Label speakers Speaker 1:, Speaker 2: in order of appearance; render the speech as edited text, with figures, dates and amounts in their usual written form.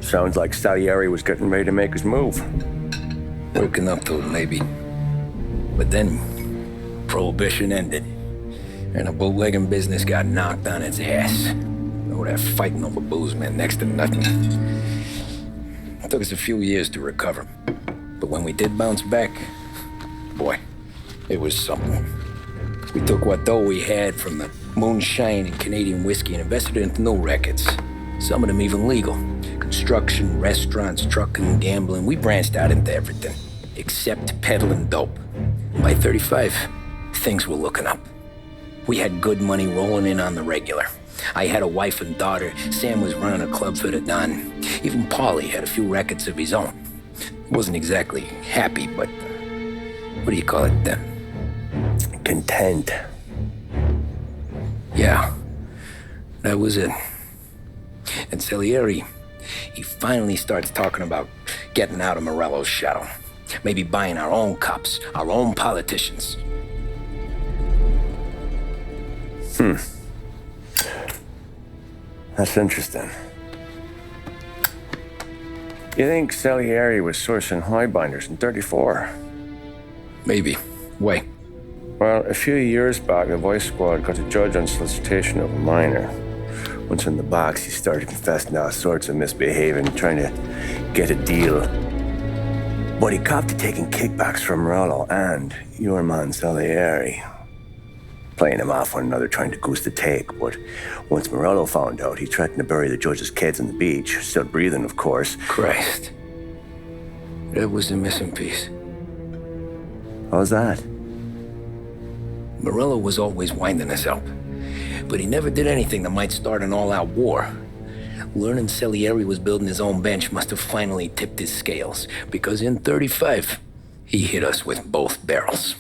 Speaker 1: Sounds like Salieri was getting ready to make his move.
Speaker 2: Working up to it, maybe. But then, Prohibition ended, and the bootlegging business got knocked on its ass. Oh, that fighting over booze meant next to nothing. It took us a few years to recover. But when we did bounce back, boy, it was something. We took what dough we had from the moonshine and Canadian whiskey and invested it into new records. Some of them even legal. Construction, restaurants, trucking, gambling. We branched out into everything, except peddling dope. By 35, things were looking up. We had good money rolling in on the regular. I had a wife and daughter. Sam was running a club for the Don. Even Paulie had a few records of his own. Wasn't exactly happy, but what do you call it then?
Speaker 1: Content.
Speaker 2: Yeah, that was it. And Salieri, he finally starts talking about getting out of Morello's shadow. Maybe buying our own cops, our own politicians.
Speaker 1: That's interesting. You think Salieri was sourcing highbinders in 34?
Speaker 2: Maybe. Wait.
Speaker 1: Well, a few years back, the Vice Squad got a judge on solicitation of a minor. Once in the box, he started confessing all sorts of misbehaving, trying to get a deal. But he copped to taking kickbacks from Morello and your man Salieri. Playing them off one another, trying to goose the take. But once Morello found out, he threatened to bury the judge's kids on the beach. Still breathing, of course.
Speaker 2: Christ. That was the missing piece.
Speaker 1: How's that?
Speaker 2: Morello was always winding us up, but he never did anything that might start an all-out war. Learning Salieri was building his own bench must have finally tipped his scales, because in 35, he hit us with both barrels.